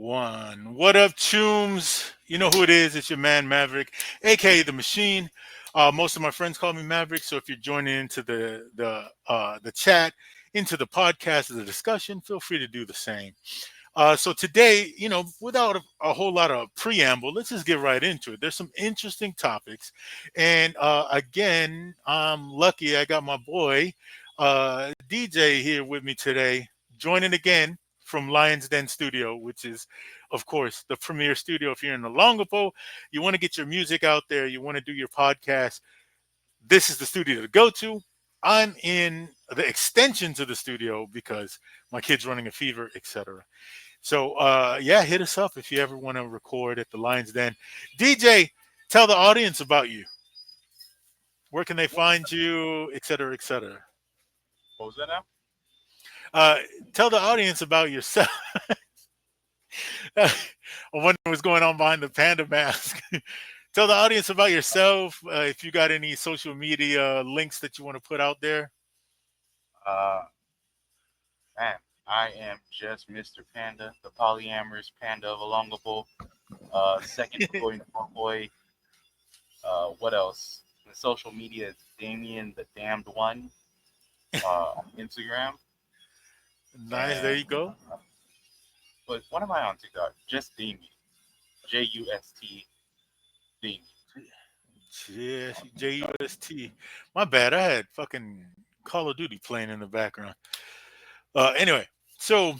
One. What up, Chooms? You know who it is. It's your man Maverick, aka the Machine. Most of my friends call me Maverick. So if you're joining into the chat, into the podcast, the discussion, feel free to do the same. So today, without a whole lot of preamble, let's just get right into it. There's some interesting topics, and again, I'm lucky I got my boy DJ here with me today, joining again from Lions Den Studio, which is, of course, the premier studio. If you're in the Longapo, you want to get your music out there, you want to do your podcast, this is the studio to go to. I'm in the extensions of the studio because my kid's running a fever, etc. So, yeah, hit us up if you ever want to record at the Lions Den. DJ, tell the audience about you. Where can they find you, et cetera, et cetera? What was that now? Tell the audience about yourself. I wonder what's going on behind the panda mask. Tell the audience about yourself. If you got any social media links that you want to put out there. Uh, Man, I am just Mr. Panda, the polyamorous panda of Alongable. Second boy, boy. What else? The social media is Damien the Damned One on Instagram. Nice, there you go. But what am I on TikTok? Just Damien. Just Damien. Yes, JUST. My bad. I had fucking Call of Duty playing in the background. Anyway, so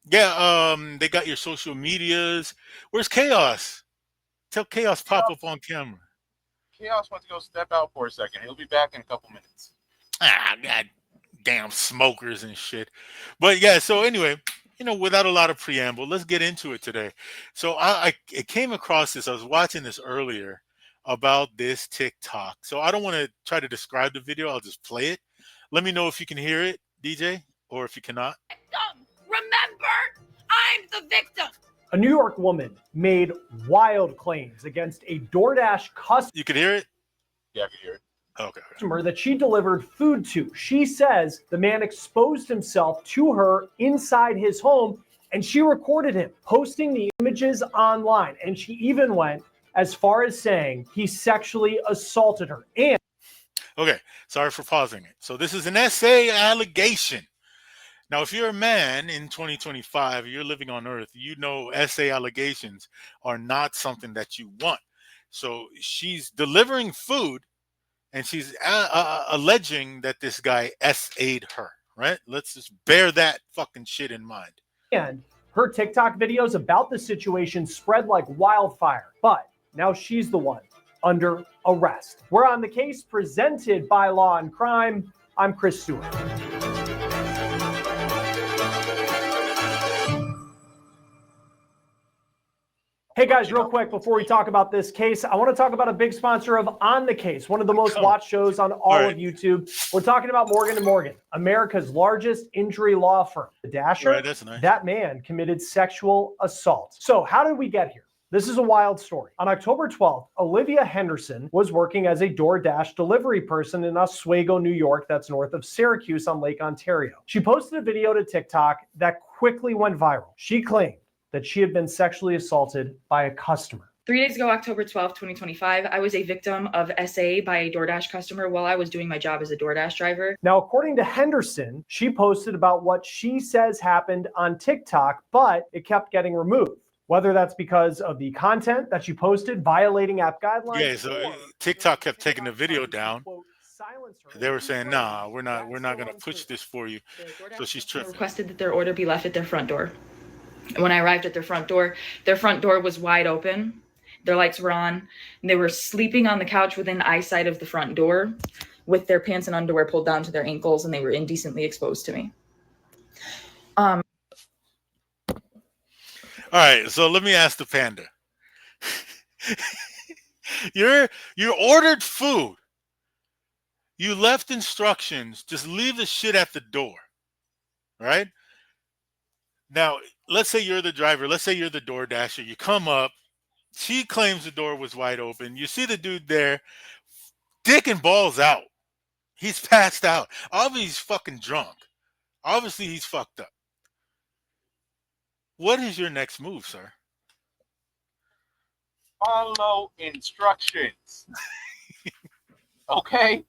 yeah, they got your social medias. Where's Chaos? Tell Chaos pop up on camera. Chaos wants to go step out for a second. He'll be back in a couple minutes. God damn smokers and shit. But yeah, so anyway, without a lot of preamble, let's get into it today. So I came across this. I was watching this earlier about this TikTok. So I don't want to try to describe the video. I'll just play it. Let me know if you can hear it, DJ, or if you cannot. Remember, I'm the victim. A New York woman made wild claims against a DoorDash customer. You can hear it? Yeah, I can hear it. Okay. That she delivered food to. She says the man exposed himself to her inside his home, and she recorded him posting the images online. And she even went as far as saying he sexually assaulted her. And okay, sorry for pausing it. So this is an essay allegation. Now, if you're a man in 2025, you're living on Earth, you know essay allegations are not something that you want. So she's delivering food, and she's alleging that this guy SA'd her, right? Let's just bear that fucking shit in mind. And her TikTok videos about the situation spread like wildfire. But now she's the one under arrest. We're on the case presented by Law and Crime. I'm Chris Stewart. Hey guys, real quick, before we talk about this case, I want to talk about a big sponsor of On the Case, one of the most watched shows on all of YouTube. We're talking about Morgan & Morgan, America's largest injury law firm. The Dasher, Right, that's nice. That man committed sexual assault. So how did we get here? This is a wild story. On October 12th, Olivia Henderson was working as a DoorDash delivery person in Oswego, New York, that's north of Syracuse on Lake Ontario. She posted a video to TikTok that quickly went viral. She claimed that she had been sexually assaulted by a customer. 3 days ago, October 12th, 2025, I was a victim of SA by a DoorDash customer while I was doing my job as a DoorDash driver. Now, according to Henderson, she posted about what she says happened on TikTok, but it kept getting removed. Whether that's because of the content that she posted violating app guidelines. Yeah, so TikTok kept taking the video down. They were saying, "Nah, we're not going to push this for you." So she's tripping. Requested that their order be left at their front door. When I arrived at their front door was wide open. Their lights were on. And they were sleeping on the couch within eyesight of the front door with their pants and underwear pulled down to their ankles, and they were indecently exposed to me. All right, so let me ask the panda. You ordered food. You left instructions. Just leave the shit at the door. Right? Now, let's say you're the driver. Let's say you're the DoorDasher. You come up. She claims the door was wide open. You see the dude there, dick and balls out. He's passed out. Obviously, he's fucking drunk. Obviously, he's fucked up. What is your next move, sir? Follow instructions. Okay?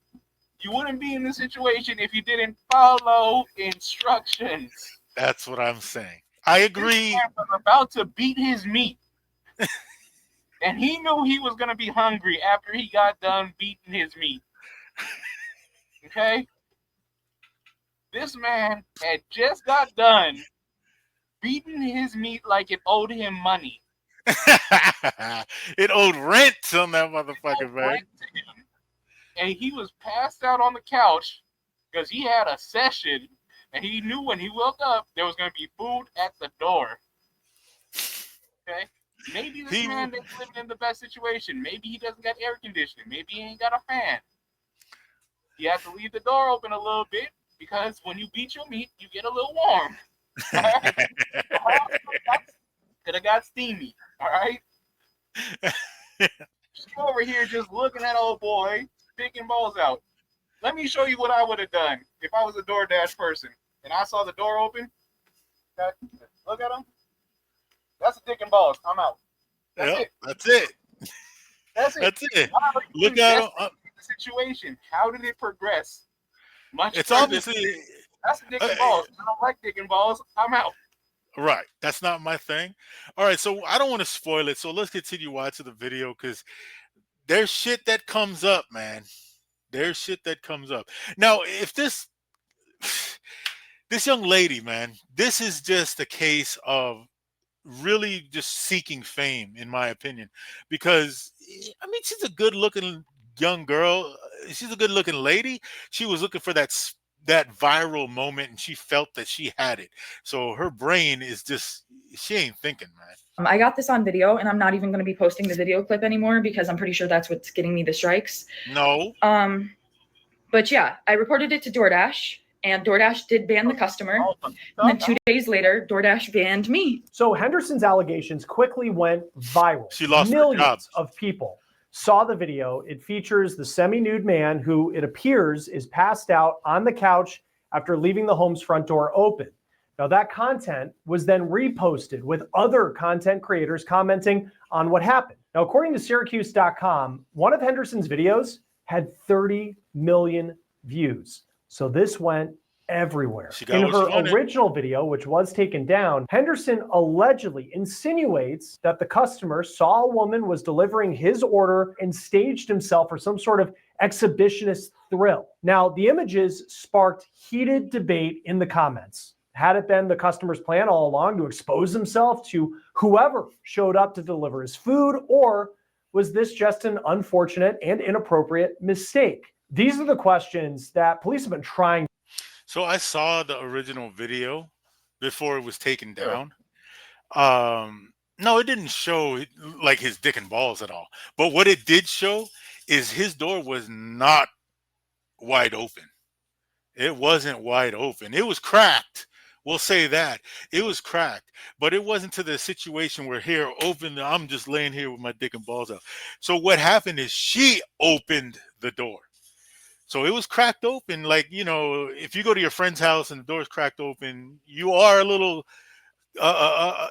You wouldn't be in this situation if you didn't follow instructions. That's what I'm saying. I agree. This man was about to beat his meat. And he knew he was going to be hungry after he got done beating his meat. Okay? This man had just got done beating his meat like it owed him money. It owed rent on that motherfucker, man. And he was passed out on the couch because he had a session, and he knew when he woke up there was going to be food at the door. Okay? Maybe this man isn't living in the best situation. Maybe he doesn't got air conditioning. Maybe he ain't got a fan. You have to leave the door open a little bit because when you beat your meat, you get a little warm. All right? Could have got steamy. All right? She's over here just looking at old boy, picking balls out. Let me show you what I would have done if I was a DoorDash person and I saw the door open. Okay, look at him. That's a dick and balls. I'm out. That's it. That's it. That's it. That's it. Look at the situation. How did it progress? It's obviously that's a dick and balls. I don't like dick and balls. I'm out. Right. That's not my thing. All right. So I don't want to spoil it. So let's continue watching the video because there's shit that comes up, man. There's shit that comes up. Now, if this young lady, man, this is just a case of really just seeking fame, in my opinion, because I mean, she's a good-looking young girl. She's a good-looking lady. She was looking for that viral moment, and she felt that she had it. So her brain is just, she ain't thinking, man. I got this on video, and I'm not even going to be posting the video clip anymore because I'm pretty sure that's what's getting me the strikes. No. But yeah, I reported it to DoorDash, and DoorDash did ban the customer. And then 2 days later, DoorDash banned me. So Henderson's allegations quickly went viral. She lost millions of people saw the video. It features the semi-nude man who, it appears, is passed out on the couch after leaving the home's front door open. Now, that content was then reposted with other content creators commenting on what happened. Now, according to Syracuse.com, one of Henderson's videos had 30 million views. So this went everywhere. In her original video, which was taken down, Henderson allegedly insinuates that the customer saw a woman was delivering his order and staged himself for some sort of exhibitionist thrill. Now, the images sparked heated debate in the comments. Had it been the customer's plan all along to expose himself to whoever showed up to deliver his food, or was this just an unfortunate and inappropriate mistake? These are the questions that police have been trying. So I saw the original video before it was taken down. No, it didn't show like his dick and balls at all. But what it did show is his door was not wide open. It wasn't wide open. It was cracked. We'll say that. It was cracked. But it wasn't to the situation where here, open, I'm just laying here with my dick and balls out. So what happened is she opened the door. So it was cracked open. Like, you know, if you go to your friend's house and the door's cracked open, you are a little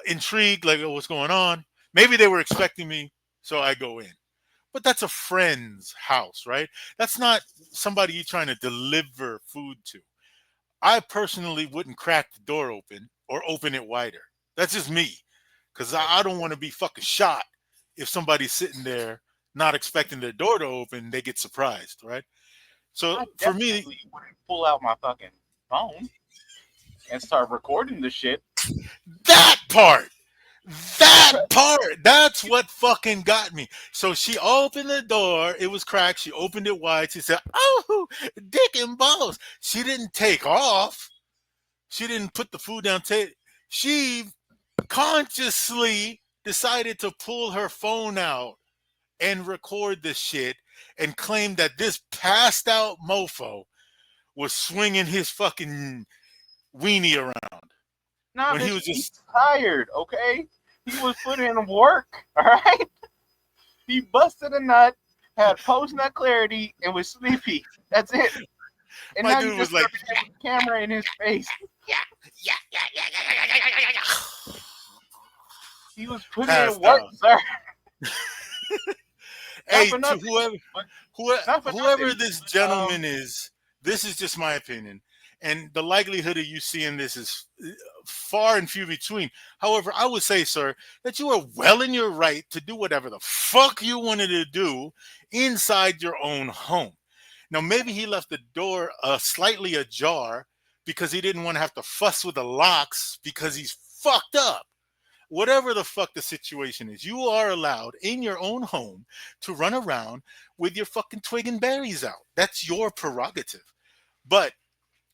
intrigued, like, oh, what's going on? Maybe they were expecting me, so I go in. But that's a friend's house, right? That's not somebody you're trying to deliver food to. I personally wouldn't crack the door open or open it wider. That's just me. Because I don't want to be fucking shot if somebody's sitting there not expecting their door to open, they get surprised, right? So for me, you wouldn't pull out my fucking phone and start recording the shit. That part, that's what fucking got me. So she opened the door. It was cracked. She opened it wide. She said, "Oh, dick and balls." She didn't take off. She didn't put the food down. She consciously decided to pull her phone out and record this shit and claim that this passed out mofo was swinging his fucking weenie around. Nah, when he was just tired, okay? He was putting in work, all right? He busted a nut, had post-nut clarity, and was sleepy. That's it. And my now dude you was just like, the camera in his face. He was putting in Passed work, out. sir. Not Hey, for to nothing, but not for whoever nothing. this But gentleman is, this is just my opinion, and the likelihood of you seeing this is far and few between. However, I would say, sir, that you are well in your right to do whatever the fuck you wanted to do inside your own home. Now, maybe he left the door slightly ajar because he didn't want to have to fuss with the locks because he's fucked up. Whatever the fuck the situation is, you are allowed in your own home to run around with your fucking twig and berries out. That's your prerogative. But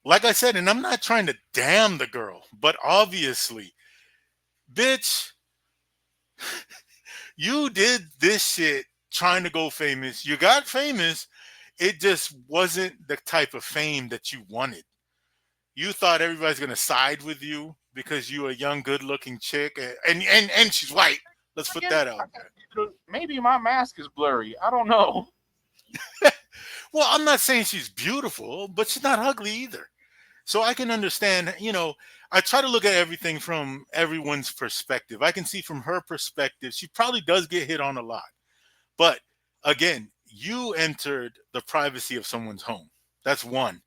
like I said, and I'm not trying to damn the girl, but obviously, bitch, you did this shit trying to go famous. You got famous. It just wasn't the type of fame that you wanted. You thought everybody's gonna side with you because you a young, good-looking chick, and she's white. Let's put that out there. maybe my mask is blurry. I don't know. Well, I'm not saying she's beautiful, but she's not ugly either. So I can understand, I try to look at everything from everyone's perspective. I can see from her perspective, she probably does get hit on a lot. But again, you entered the privacy of someone's home. That's one.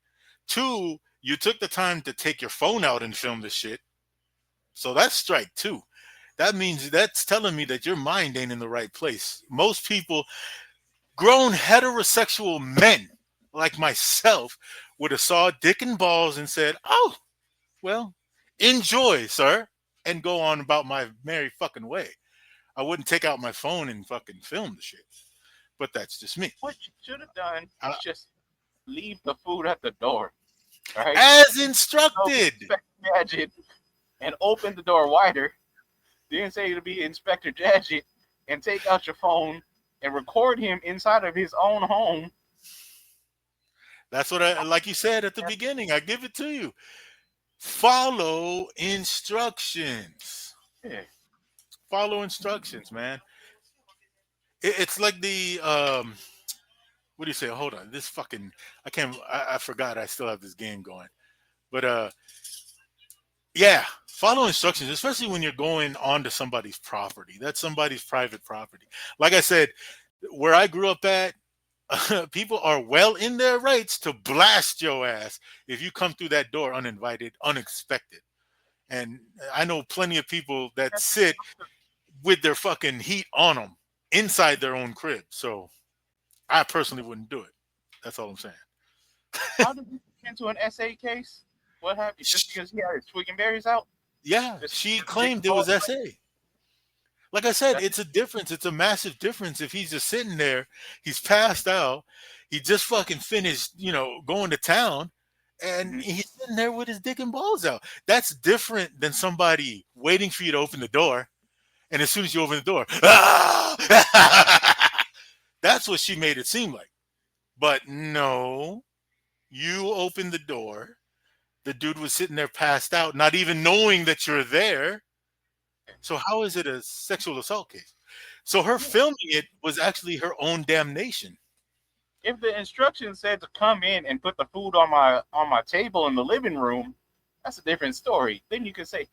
Two, you took the time to take your phone out and film the shit. So that's strike two. That means that's telling me that your mind ain't in the right place. Most people, grown heterosexual men like myself, would have saw dick and balls and said, "Oh, well, enjoy, sir," and go on about my merry fucking way. I wouldn't take out my phone and fucking film the shit. But that's just me. What you should have done Uh, is just leave the food at the door. All right. as So instructed. Inspector Gadget and open the door wider. Then say to be Inspector Gadget and take out your phone and record him inside of his own home. That's what I, like you said at the beginning, I give it to you. Follow instructions. Yeah. Follow instructions, man. It's like the what do you say? Hold on, this fucking I can't. I forgot. I still have this game going, but yeah, follow instructions, especially when you're going onto somebody's property. That's somebody's private property. Like I said, where I grew up at, people are well in their rights to blast your ass if you come through that door uninvited, unexpected. And I know plenty of people that sit with their fucking heat on them inside their own crib. So I personally wouldn't do it. That's all I'm saying. How did we get into an SA case? What happened? Just because he had his twig and berries out? Yeah, Just she because he claimed didn't it call was it? SA. Like I said, That- it's a difference. It's a massive difference if he's just sitting there, he's passed out, he just fucking finished, going to town, and mhm. he's sitting there with his dick and balls out. That's different than somebody waiting for you to open the door, and as soon as you open the door, ah! That's what she made it seem like. But no, you opened the door. The dude was sitting there passed out, not even knowing that you're there. So how is it a sexual assault case? So her Yeah. filming it was actually her own damnation. If the instructions said to come in and put the food on my table in the living room, that's a different story. Then you could say,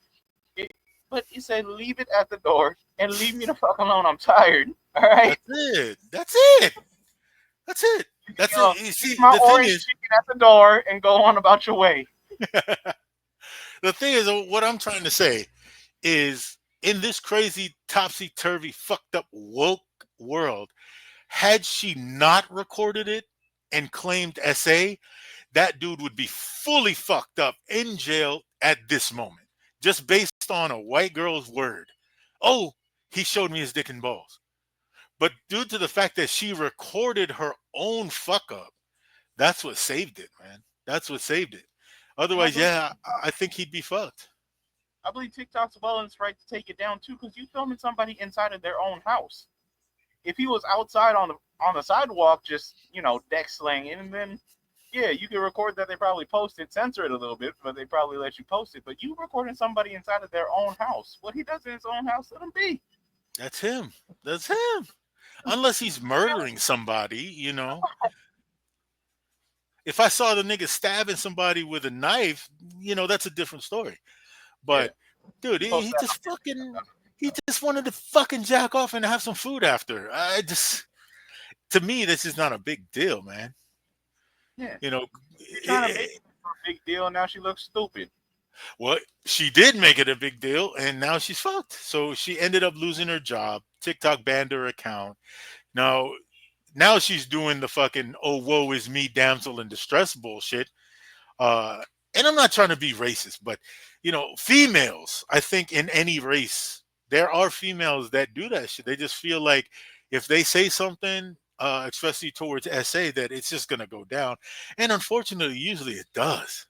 it, but he said leave it at the door and leave me the fuck alone. I'm tired. All right. That's it. That's it. That's it. That's it. You Leave see, my the thing orange is, chicken at the door and go on about your way. what I'm trying to say is, in this crazy, topsy turvy, fucked up, woke world, had she not recorded it and claimed SA, that dude would be fully fucked up in jail at this moment, just based on a white girl's word. Oh, he showed me his dick and balls. But due to the fact that she recorded her own fuck up, that's what saved it, man. That's what saved it. And I Otherwise, believe yeah, I think he'd be fucked. I believe TikTok's well in its right to take it down too, because you filming somebody inside of their own house. If he was outside on the sidewalk, just deck slanging, and then yeah, you can record that. They probably post it, censor it a little bit, but they probably let you post it. But you recording somebody inside of their own house. What he does in his own house, let him be. That's him. That's him. Unless he's murdering somebody. If I saw the nigga stabbing somebody with a knife, that's a different story. Yeah, But dude, post he that just fucking on He just wanted to fucking jack off and have some food after. I just, to me, this is not a big deal, man. Yeah, You know, you're trying to make it a big deal. Now she looks stupid. well, she did make it a big deal, and now she's fucked. So she ended up losing her job. TikTok banned her account. Now, now she's doing the fucking "oh woe is me, damsel in distress" bullshit. Uh, and I'm not trying to be racist, but females, I think in any race, there are females that do that shit. They just feel like if they say something, especially towards SA, that it's just gonna go down. And unfortunately, usually it does.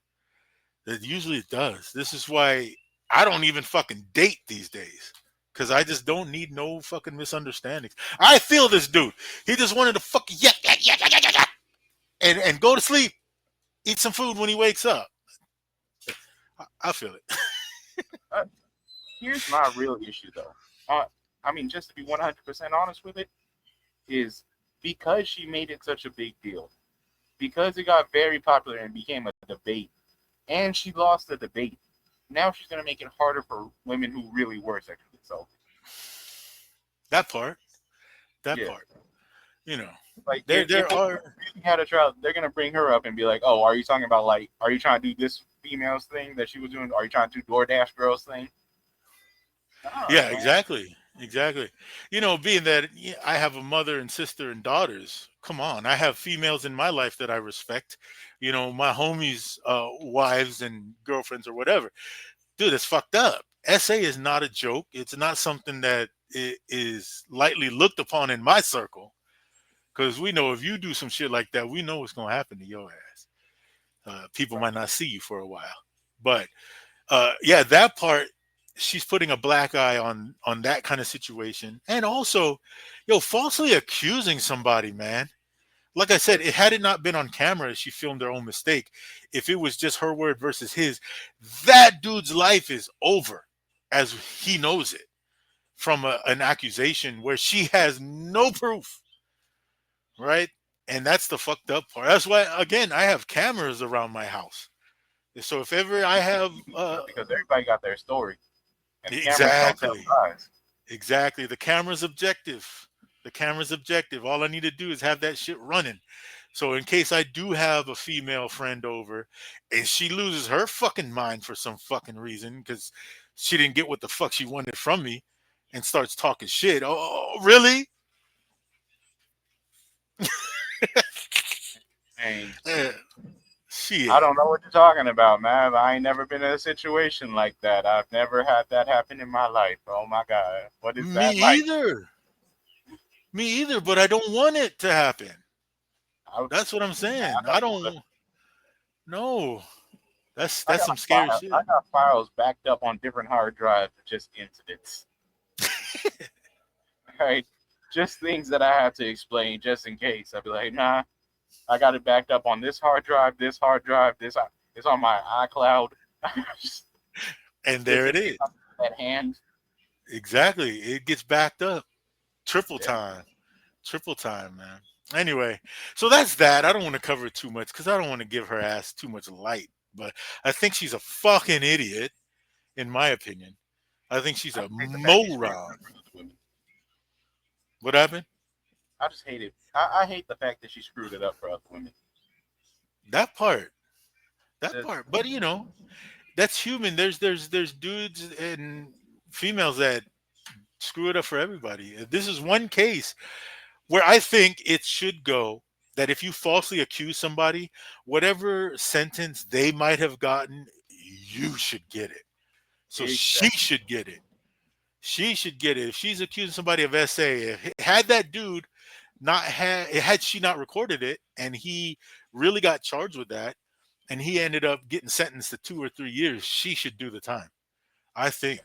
Usually it does. This is why I don't even fucking date these days. Cause I just don't need no fucking misunderstandings. I feel this dude. He just wanted to fucking yak, and go to sleep, eat some food when he wakes up. I feel it. Uh, Here's my real issue, though. I mean, just to be 100% honest with it, is because she made it such a big deal, because it got very popular and became a debate, and she lost the debate. Now she's gonna make it harder for women who really were sexually assaulted. That part. That Yeah, part. You know, like if there they are. really had a trial, they're gonna bring her up and be like, "Oh, are you talking about like, are you trying to do this female's thing that she was doing? Are you trying to do DoorDash girls thing?" No, Yeah, man. exactly. Exactly. Being that I have a mother and sister and daughters, come on. I have females in my life that I respect. My homies' wives and girlfriends or whatever. Dude, it's fucked up. SA is not a joke. It's not something that is lightly looked upon in my circle. Because we know if you do some shit like that, we know what's going to happen to your ass. People might not see you for a while. But yeah, that part, she's putting a black eye on that kind of situation. And also, falsely accusing somebody, man. Like I said, had it not been on camera, she filmed her own mistake. If it was just her word versus his, that dude's life is over as he knows it from an accusation where she has no proof, right? And that's the fucked up part. That's why, again, I have cameras around my house. So if ever I have, Because everybody got their story, and the cameras don't tell exactly, lies. exactly, the camera's objective. The camera's objective. All I need to do is have that shit running. So in case I do have a female friend over and she loses her fucking mind for some fucking reason because she didn't get what the fuck she wanted from me and starts talking shit. Oh, really? And Uh, I shit. don't know what you're talking about, man. I ain't never been in a situation like that. I've never had that happen in my life. Oh my God, what is Me that like? either. Me either, but I don't want it to happen. I, That's what I'm saying. I I don't know. don't know. I That's got some scary files. I shit. got files backed up on different hard drives of just incidents. Right? Just things that I have to explain just in case. I'd be like, nah, I got it backed up on this hard drive, this it's on my iCloud. just, And there just in it case is. I'm at hand. Exactly. It gets backed up. Triple Yeah. time. Triple time, man. Anyway, so that's that. I don't want to cover it too much because I don't want to give her ass too much light. But I think she's a fucking idiot, in my opinion. I think she's I a just hate the fact she screwed it moron. up for other women. What happened? I just hate it. I hate the fact that she screwed it up for other women. That part. That Just, part. But that's human. There's dudes and females that screw it up for everybody. This is one case where I think it should go that if you falsely accuse somebody, whatever sentence they might have gotten, you should get it. So she exactly. should get it. She should get it. If she's accusing somebody of SA, had that dude not had she not recorded it and he really got charged with that and he ended up getting sentenced to 2 or 3 years, she should do the time. I think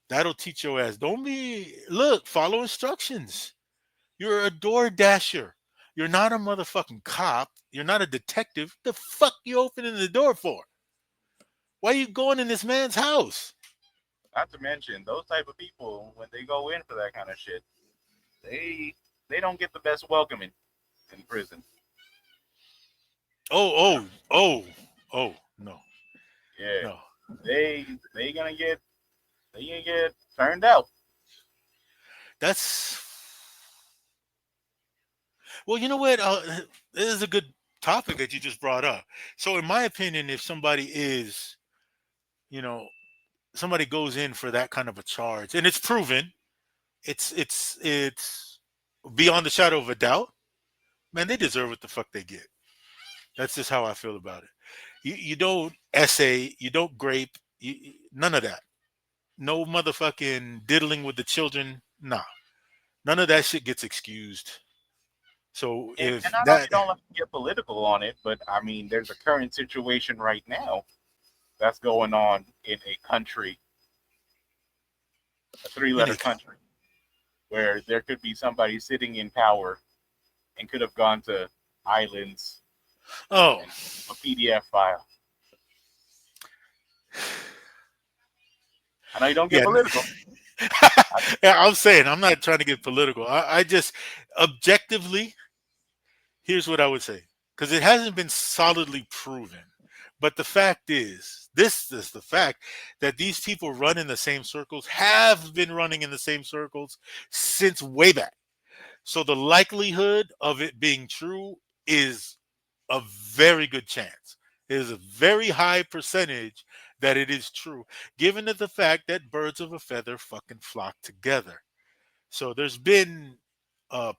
that'll teach your ass. Don't be look, follow instructions. You're a door dasher. You're not a motherfucking cop. You're not a detective. The fuck you opening the door for? Why are you going in this man's house? Not to mention those type of people when they go in for that kind of shit, they they don't get the best welcoming in prison. Oh, No, oh, no, yeah, no. they gonna get. Then you get turned out. That's well, you know what? This is a good topic that you just brought up. So, in my opinion, if somebody is, you know, somebody goes in for that kind of a charge, and it's proven, it's beyond the shadow of a doubt, man, they deserve what the fuck they get. That's just how I feel about it. You don't essay, you don't grape, none of that. No motherfucking diddling with the children. Nah, none of that shit gets excused. So And if I know you that, don't like to get political on it, but I mean, there's a current situation right now that's going on in a country, a in three-letter a, country, where there could be somebody sitting in power and could have gone to islands oh and a PDF file. I know you don't get yeah, political. yeah, I'm saying I'm not trying to get political. I just objectively, here's what I would say because it hasn't been solidly proven. But the fact is, this is the fact that these people run in the same circles, have been running in the same circles since way back. So the likelihood of it being true is a very good chance. It is a very high percentage that it is true, given that the fact that birds of a feather fucking flock together. So there's been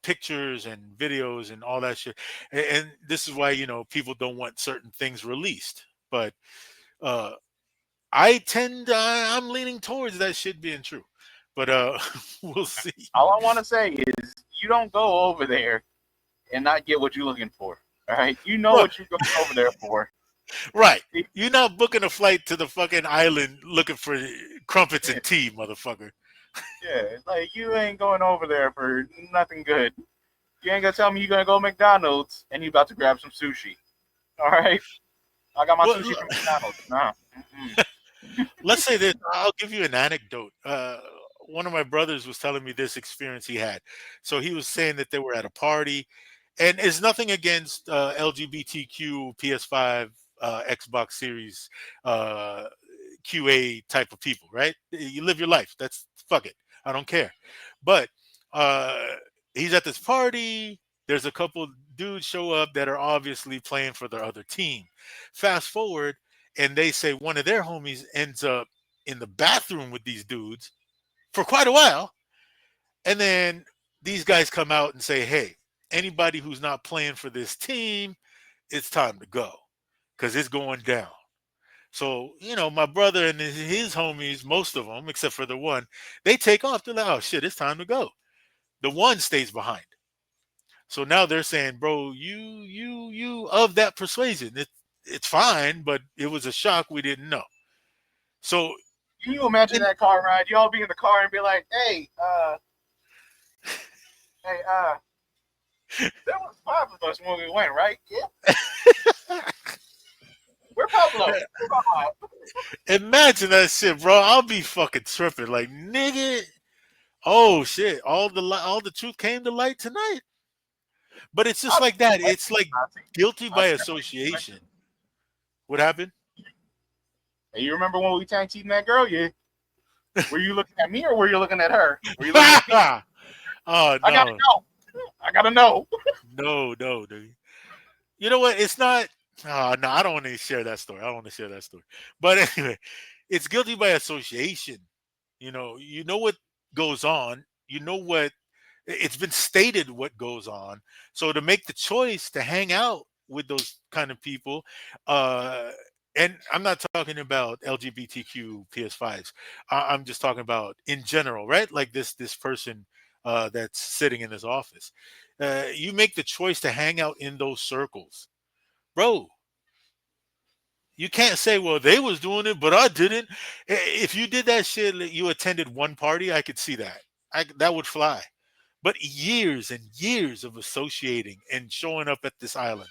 pictures and videos and all that shit, and this is why people don't want certain things released. But uh, I'm leaning towards that shit being true. But we'll see. All I want to say is you don't go over there and not get what you're looking for. All right, you know Right, what you're going over there for. right. You're not booking a flight to the fucking island looking for crumpets Yeah, and tea, motherfucker. yeah, like you ain't going over there for nothing good. You ain't gonna tell me you're gonna go to McDonald's and you about to grab some sushi. All right, I got my Well, sushi from McDonald's. Nah. let's say this. I'll give you an anecdote. One of my brothers was telling me this experience he had. So he was saying that they were at a party, and it's nothing against LGBTQ, PS5, Xbox Series, uh, QA type of people, right? You live your life. That's fuck it. I don't care. But uh, he's at this party. There's a couple dudes show up that are obviously playing for their other team. Fast forward, and they say one of their homies ends up in the bathroom with these dudes for quite a while. And then these guys come out and say, hey, anybody who's not playing for this team, it's time to go because it's going down. So, my brother and his homies, most of them, except for the one, they take off. They're like, oh shit, it's time to go. The one stays behind. So now they're saying, bro, you of that persuasion. It's fine, but it was a shock we didn't know. So, Can you imagine and that car ride? You all be in the car and be like, hey, there was five of us when we went, right? Yeah. Where Pablo? Where Pablo? imagine that shit, bro. I'll be fucking tripping, like nigga. Oh shit! All the truth came to light tonight. But it's just I'll like that. see It's like Nazi. guilty I'll by see that. association. What happened? Hey, you remember when we tag teamed that girl? Yeah. Were you looking at me or were you looking at her? Were you looking at me? Oh I gotta no, know. I gotta know. no, dude. You know what? It's not. Oh no, I don't want to share that story. I don't want to share that story. But anyway, it's guilty by association. You know what goes on. You know what it's been stated what goes on. So to make the choice to hang out with those kind of people, uh, and I'm not talking about LGBTQ PS5s. I'm just talking about in general, right? Like this person that's sitting in his office. You make the choice to hang out in those circles, bro. You can't say, well, they was doing it, but I didn't. If you did that shit, like, you attended one party, I could see that. That would fly. But years and years of associating and showing up at this island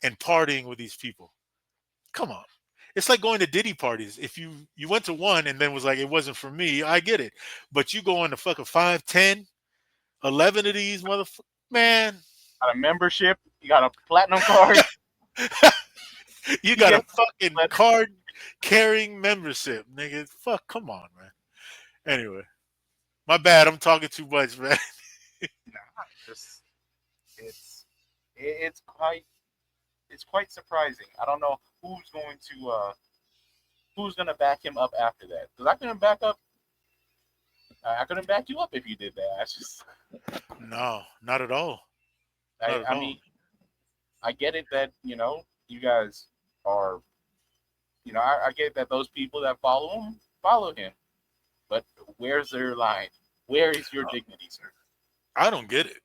and partying with these people. Come on. It's like going to Diddy parties. If you went to one and then was like, it wasn't for me, I get it. But you go on to fucking 5, 10, 11 of these motherfuckers, man, Got a membership. You got a platinum card. you You got a get fucking card carrying membership, nigga. Fuck, come on, man. Anyway, my bad. I'm talking too much, man. Nah, just it's it's quite surprising. I don't know who's going to back him up after that. Because I couldn't back you up if you did that. I just No, not at all. Not at I all. mean, I get it that you guys are I get that those people that follow him, but where's their line? Where is your dignity, sir? I don't get it.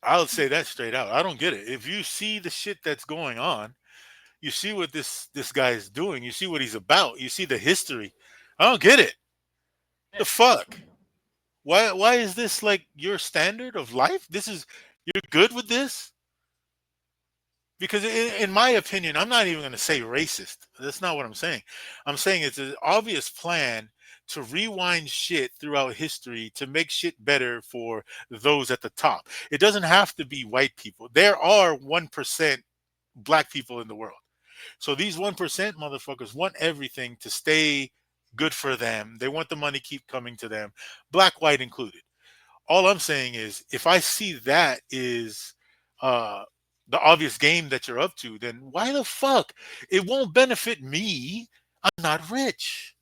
I'll say that straight out. I don't get it. If you see the shit that's going on, you see what this guy is doing. You see what he's about. You see the history. I don't get it. Yeah, The fuck? Why is this like your standard of life? This is you're good with this? Because in my opinion, I'm not even going to say racist. That's not what I'm saying. I'm saying it's an obvious plan to rewind shit throughout history to make shit better for those at the top. It doesn't have to be white people. There are 1% black people in the world. So these 1% motherfuckers want everything to stay good for them. They want the money keep coming to them, black, white included. All I'm saying is if I see that is uh the obvious game that you're up to, then why the fuck? It won't benefit me. I'm not rich.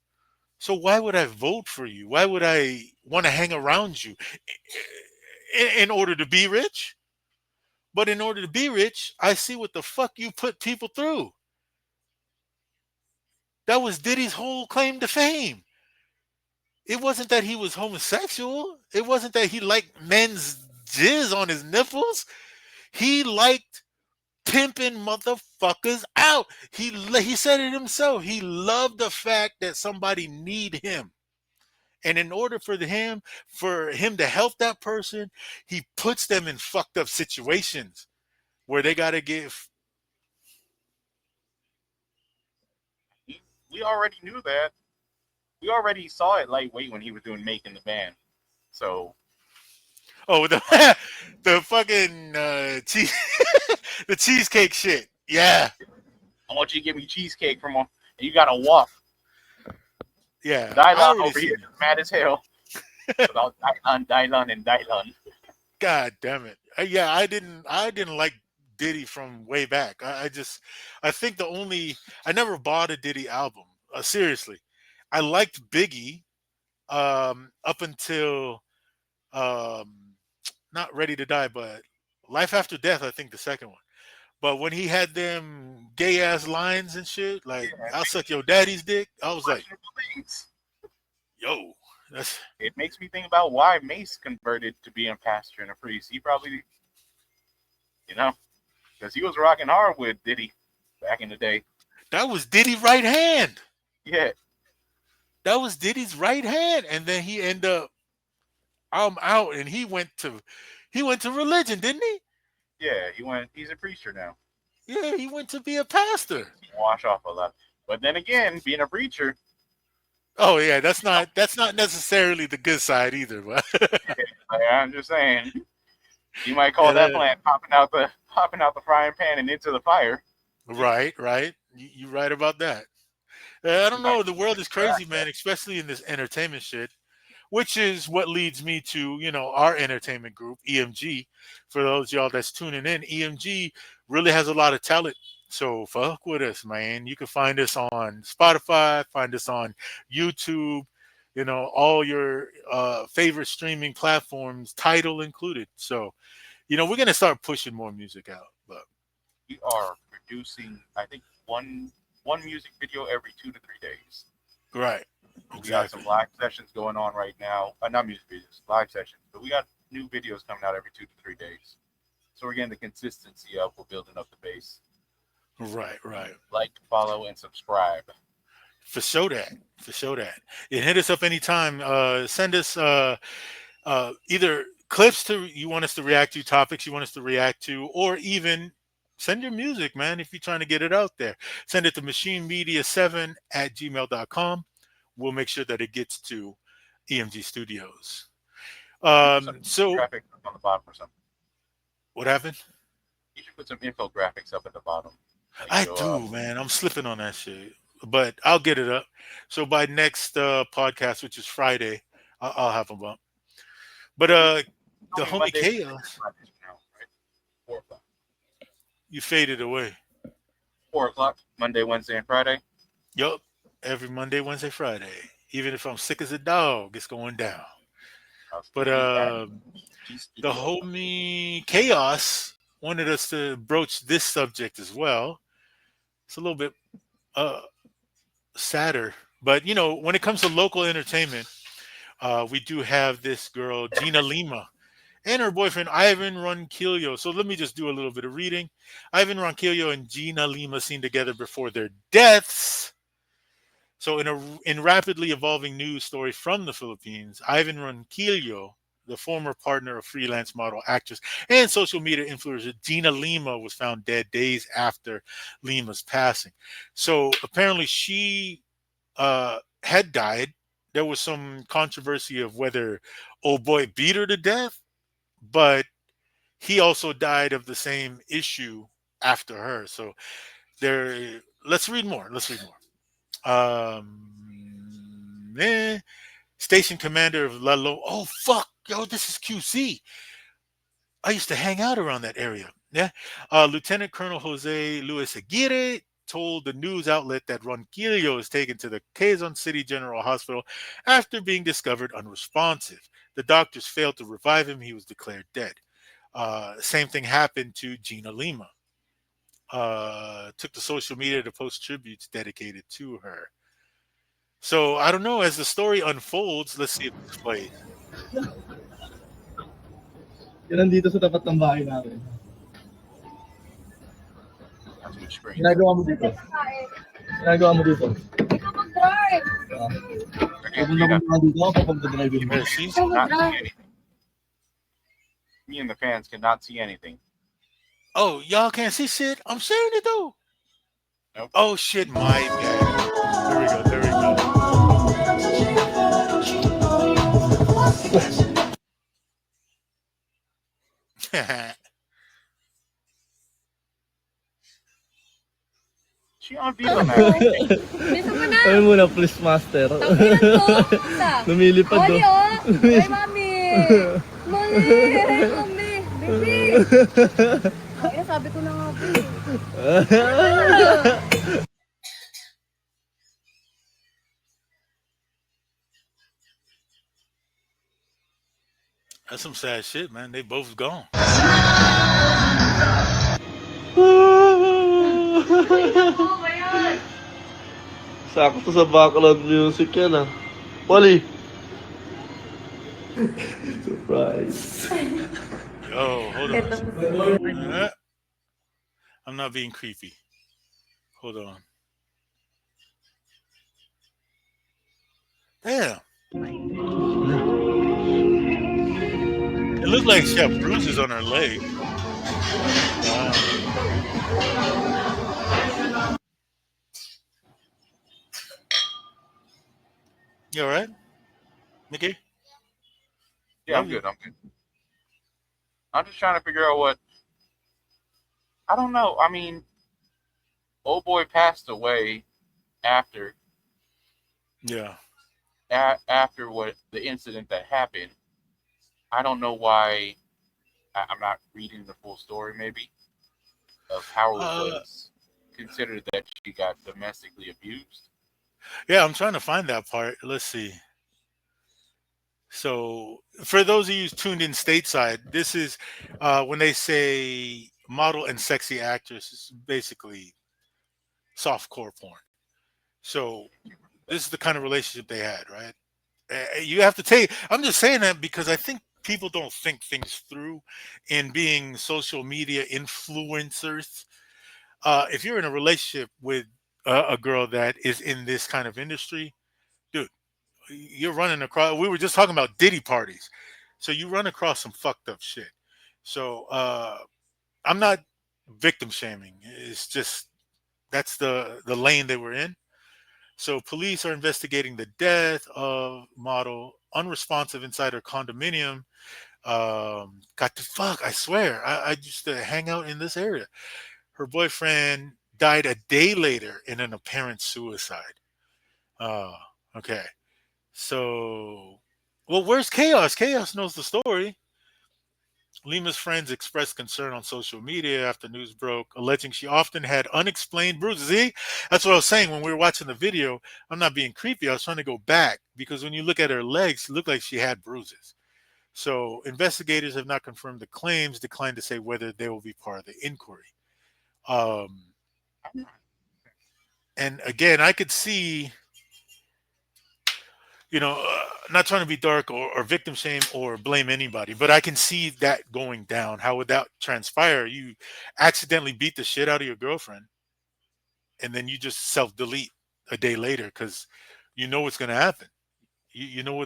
So why would I vote for you? Why would I want to hang around you in order to be rich? But in order to be rich, I see what the fuck you put people through. That was Diddy's whole claim to fame. It wasn't that he was homosexual. It wasn't that he liked men's jizz on his nipples. He liked pimping motherfuckers out. He said it himself. He loved the fact that somebody need him. And in order for him to help that person, he puts them in fucked up situations where they gotta give. we already knew that. We already saw it lightweight when he was doing Making the Band. So Oh, the like, the fucking cheese, the cheesecake shit. Yeah, I want you to give me cheesecake and you gotta walk. yeah. I Dylon already over here seen. is mad as hell about Dylon, and Dylon. God damn it. Yeah, I didn't like Diddy from way back. I think I never bought a Diddy album. Seriously. I liked Biggie up until um not Ready to Die, but Life After Death, I think the second one. But when he had them gay ass lines and shit, like Yeah, I'll suck your daddy's dick, I was like, questionable things. yo, that's It makes me think about why Mace converted to being a pastor and a priest. He probably, you know, because he was rocking hard with Diddy back in the day. that was Diddy's right hand. Yeah, That was Diddy's right hand. And then he ended up I'm out and he went to religion, didn't he? yeah, he's a preacher now. Yeah, he went to be a pastor. Wash off a lot. But then again, being a preacher, Oh yeah, that's not necessarily the good side either, but like, I'm just saying, you might call yeah, that plant popping out the frying pan and into the fire. right. You right about that. I You don't might know. The world is crazy, correct man, especially in this entertainment shit, which is what leads me to, our entertainment group, EMG. For those y'all that's tuning in, EMG really has a lot of talent. So fuck with us, man. You can find us on Spotify, find us on YouTube, all your favorite streaming platforms, title included. So, we're gonna start pushing more music out. But we are producing, I think, one music video every 2 to 3 days. right, We got some exactly. live sessions going on right now. Not music videos, live sessions. But we got new videos coming out every 2 to 3 days. So we're getting the consistency up. We're building up the base. Right. Like, follow, and subscribe. For sure that. For sure that. And hit us up anytime. Send us either clips to you want us to react to, topics you want us to react to, or even send your music, man, if you're trying to get it out there. Send it to machinemedia7@gmail.com. We'll make sure that it gets to EMG Studios. You should put some So graphics up on the bottom or something. what happened? You should put some infographics up at the bottom. Like I your, do, man. I'm slipping on that shit, but I'll get it up. So by next podcast, which is Friday, I'll have a bump. But the Only homie Monday, Wednesday, Chaos, Friday now, right? 4 o'clock. you faded away. 4 o'clock. Monday, Wednesday, and Friday. Yup, every Monday, Wednesday, Friday. Even if I'm sick as a dog, it's going down. I'll But still be back to the studio. homie Chaos wanted us to broach this subject as well. It's a little bit uh, sadder, but when it comes to local entertainment, we do have this girl Gina Lima and her boyfriend Ivan Ronquillo. So let me just do a little bit of reading. Ivan Ronquillo and Gina Lima seen together before their deaths. So in rapidly evolving news story from the Philippines, Ivan Ronquillo, the former partner of freelance model, actress, and social media influencer Gina Lima, was found dead days after Lima's passing. So apparently she had died. There was some controversy of whether old boy beat her to death, but he also died of the same issue after her. So there. Let's read more. Let's read more. Station commander of Lalo. Oh fuck, yo, this is QC. I used to hang out around that area. Yeah. Lieutenant Colonel Jose Luis Aguirre told the news outlet that Ronquillo is taken to the Quezon City General Hospital after being discovered unresponsive. The doctors failed to revive him. He was declared dead. Same thing happened to Gina Lima. Took to social media to post tributes dedicated to her. So I don't know. As the story unfolds, let's see if this plays. Yan nandito sa tapat ng bahay namin. That's what screen. Ginagawa mo dito? Ginagawa mo dito? Ikaw mag-drive. Again, Pupunta Gina, mo na dito ako pag drive mo. There she's. Ikaw not see mag-drive. anything. Me and the fans cannot see anything. Oh, y'all can't see shit. I'm sharing it though. Nope. Oh shit, my bad. There we go. There we go. She on Viva Max. Bisa mo na. Ayun muna, please master. Tanginan to. Isa. Lumilipad Mali do. oh. Ay, mami. Mali. Ay, mami. Baby. Ay, sabi ko na nga po. That's some sad shit, man. They both gone. Sakto sa background music yan ah. Wally! Surprise. Yo, hold on. Ito. Uh, I'm not being creepy. Hold on. Damn. It looked like she had bruises on her leg. Wow. You all right, Nikki? Yeah, I'm Love you. good. I'm good. I'm just trying to figure out what. I don't know. I mean, old boy passed away after Yeah. after what the incident that happened. I don't know why. I'm not reading the full story. Maybe of how it Uh, was considered that she got domestically abused. yeah, I'm trying to find that part. Let's see. So, for those of you tuned in stateside, this is when they say model and sexy actress, is basically softcore porn. So, this is the kind of relationship they had, right? You have to take. I'm just saying that because I think people don't think things through in being social media influencers. If you're in a relationship with a girl that is in this kind of industry, dude, you're running across. We were just talking about Diddy parties, so you run across some fucked up shit. So I'm not victim shaming. It's just that's the lane they were in. So police are investigating the death of model unresponsive inside her condominium. Got to fuck. I swear, I used to hang out in this area. Her boyfriend died a day later in an apparent suicide. Uh, okay. So Well, where's Chaos? Chaos knows the story. Lima's friends expressed concern on social media after news broke, alleging she often had unexplained bruises. See, that's what I was saying when we were watching the video. I'm not being creepy. I was trying to go back because when you look at her legs, it looked like she had bruises. So investigators have not confirmed the claims, declined to say whether they will be part of the inquiry. Um, and again, I could see, not trying to be dark or victim shame or blame anybody, but I can see that going down. How would that transpire? You accidentally beat the shit out of your girlfriend, and then you just self delete a day later because you know what's going to happen. You know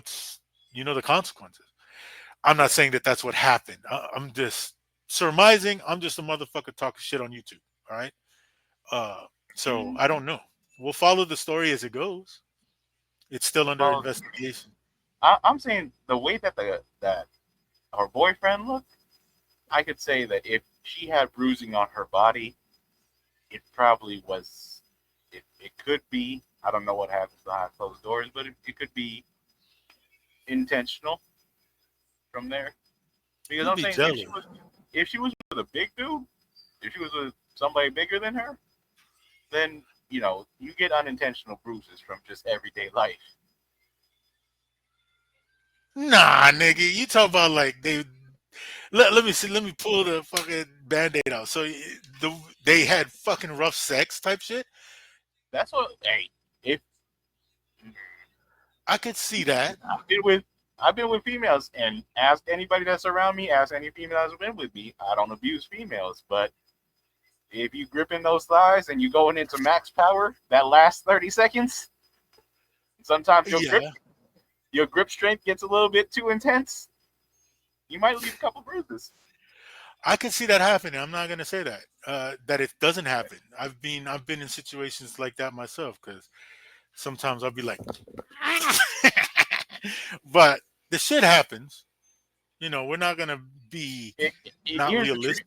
the consequences. I'm not Yeah. saying that that's what happened. I'm just surmising. I'm just a motherfucker talking shit on YouTube. All right. Uh, so Mm, I don't know. We'll follow the story as it goes. It's still under well, investigation. I'm saying the way that that her boyfriend looked, I could say that if she had bruising on her body, it probably was. It could be. I don't know what happens behind closed doors, but it could be intentional from there. Because Could I'm be saying jealous. if she was with a big dude, if she was with somebody bigger than her, then you get unintentional bruises from just everyday life. Nah, nigga, you talk about like they. Let me see. Let me pull the fucking band-aid out. So the they had fucking rough sex type shit. That's what. Hey, if I could see that. I've been with I've been with females, and ask anybody that's around me, ask any female that's been with me. I don't abuse females, but if you gripping those thighs and you going into max power, that last 30 seconds, sometimes Yeah, your grip strength gets a little bit too intense. You might leave a couple bruises. I can see that happening. I'm not gonna say that that it doesn't happen. I've been in situations like that myself because sometimes I'll be like, but the shit happens. We're not gonna be not Here's the trick. realistic.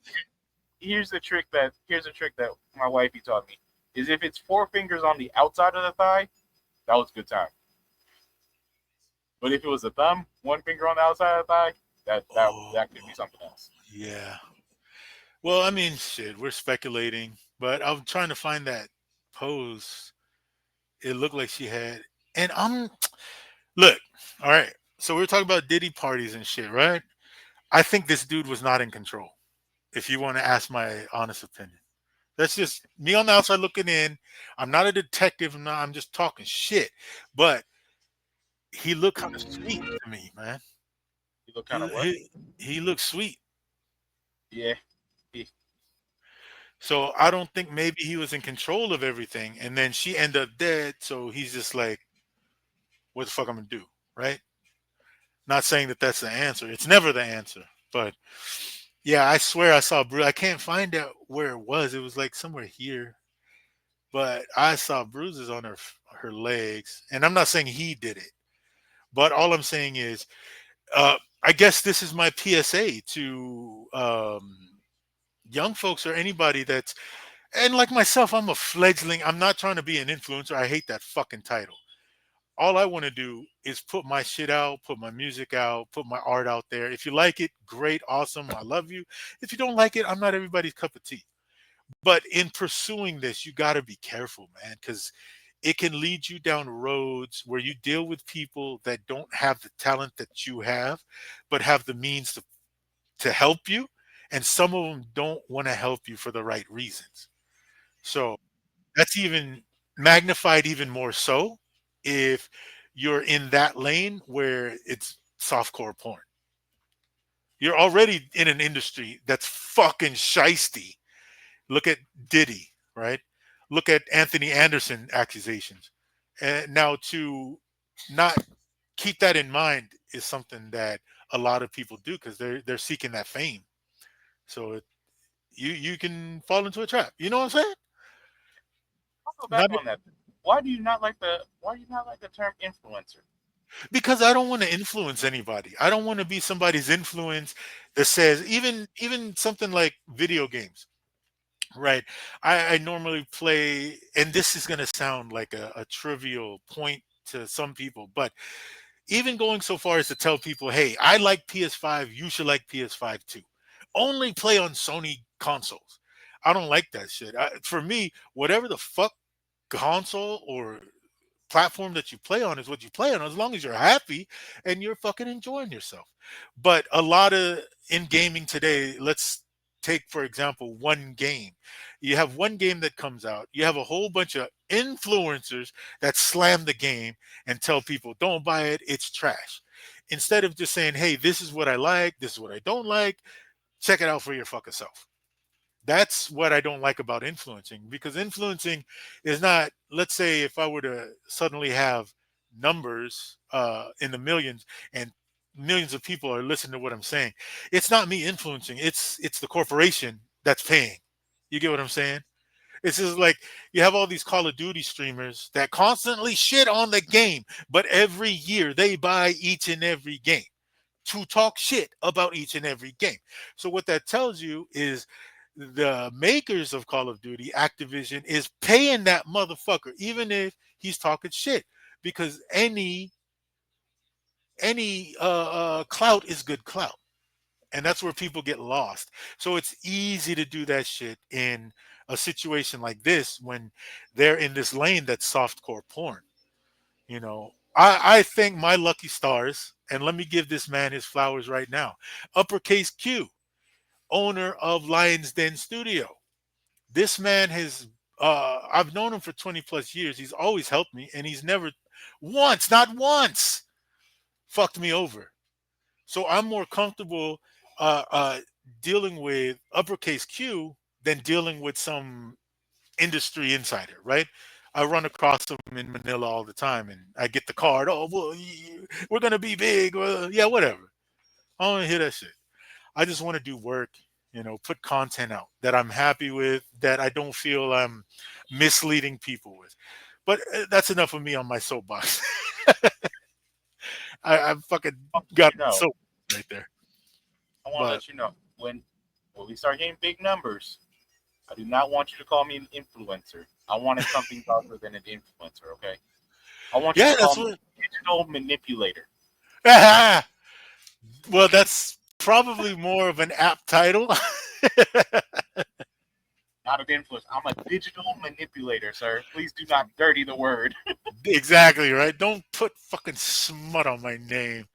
Here's the trick that my wifey taught me is if it's four fingers on the outside of the thigh, that was a good time. But if it was a thumb, one finger on the outside of the thigh, Oh, that could be something else. yeah. Well, I mean, shit, we're speculating, but I'm trying to find that pose. It looked like she had, and look, all right. So we are talking about Diddy parties and shit, right? I think this dude was not in control. If you want to ask my honest opinion, that's just me on the outside looking in. I'm not a detective. I'm just talking shit. But he looked kind of sweet to me, man. You look kind He of what? he, he looked sweet. Yeah. He, So I don't think maybe he was in control of everything, and then she ended up dead. So he's just like, "What the fuck I'm gonna do?" Right? Not saying that that's the answer. It's never the answer. But yeah, I swear I saw bruise. I can't find out where it was. It was like somewhere here, but I saw bruises on her legs, and I'm not saying he did it. But all I'm saying is, I guess this is my PSA to young folks or anybody that's and like myself. I'm a fledgling. I'm not trying to be an influencer. I hate that fucking title. All I want to do is put my shit out, put my music out, put my art out there. If you like it, great, awesome. I love you. If you don't like it, I'm not everybody's cup of tea. But in pursuing this, you got to be careful, man, because it can lead you down roads where you deal with people that don't have the talent that you have, but have the means to help you. And some of them don't want to help you for the right reasons. So that's even magnified even more so if you're in that lane where it's softcore porn. You're already in an industry that's fucking shisty. Look at Diddy, right? Look at Anthony Anderson accusations. And now to not keep that in mind is something that a lot of people do because they're seeking that fame. So you can fall into a trap. You know what I'm saying? I'll go back Not on that. Why do you not like the term influencer? because I don't want to influence anybody. I don't want to be somebody's influence that says even something like video games, right? I normally play, and this is going to sound like a trivial point to some people, but Even going so far as to tell people, hey, I like PS5, you should like PS5 too. Only play on Sony consoles. I don't like that shit. For me, whatever the fuck console or platform that you play on is what you play on, as long as you're happy and you're fucking enjoying yourself. But a lot of in gaming today, let's take for example one game. You have one game that comes out, you have a whole bunch of influencers that slam the game and tell people don't buy it, it's trash, instead of just saying, hey, this is what I like, this is what I don't like, check it out for your fucking self. That's what I don't like about influencing, because influencing is not, let's say if I were to suddenly have numbers in the millions and millions of people are listening to what I'm saying, it's not me influencing, it's the corporation that's paying. You get what I'm saying? It's just like you have all these Call of Duty streamers that constantly shit on the game, but every year they buy each and every game to talk shit about each and every game. So what that tells you is the makers of Call of Duty, Activision, is paying that motherfucker, even if he's talking shit, because any clout is good clout, and that's where people get lost. So it's easy to do that shit in a situation like this when they're in this lane that's softcore porn. You know, I think my lucky stars, and let me give this man his flowers right now. Uppercase Q, owner of Lions Den Studio. This man has, I've known him for 20 plus years. He's always helped me, and he's never once, not once, fucked me over. So I'm more comfortable uh, uh, dealing with Uppercase Q than dealing with some industry insider, right? I run across them in Manila all the time, and I get the card. Oh, well, we're gonna be big. Well, yeah, whatever. I don't want to hear that shit. I just want to do work, put content out that I'm happy with, that I don't feel I'm misleading people with. But that's enough of me on my soapbox. I fucking I want to let got you my know. soap right there. I want to But let you know when we start getting big numbers, I do not want you to call me an influencer. I wanted something other than an influencer. Okay. I want you to yeah, call that's me what. a digital manipulator, Well, that's probably more of an apt title. not an influencer. I'm a digital manipulator, sir. Please do not dirty the word. Exactly, right? Don't put fucking smut on my name.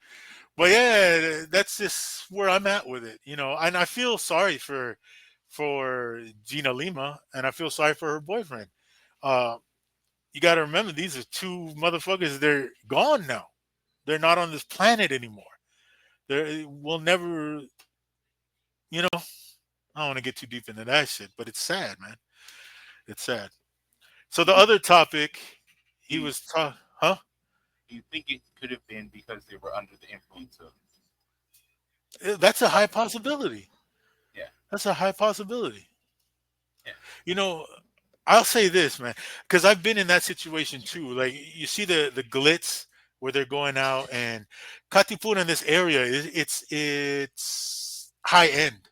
But yeah, that's just where I'm at with it, And I feel sorry for Gina Lima, and I feel sorry for her boyfriend. Uh, you got to remember, these are two motherfuckers. They're gone now. They're not on this planet anymore. They will never, you know. I don't want to get too deep into that shit, but it's sad, man. It's sad. So the Do other topic, he you, was, huh? do you think it could have been because they were under the influence of That's a high alcohol? possibility. Yeah, That's a high possibility. yeah. You know, I'll say this, man, because I've been in that situation too. Like you see the glitz where they're going out, and Katipur in this area is it's high end.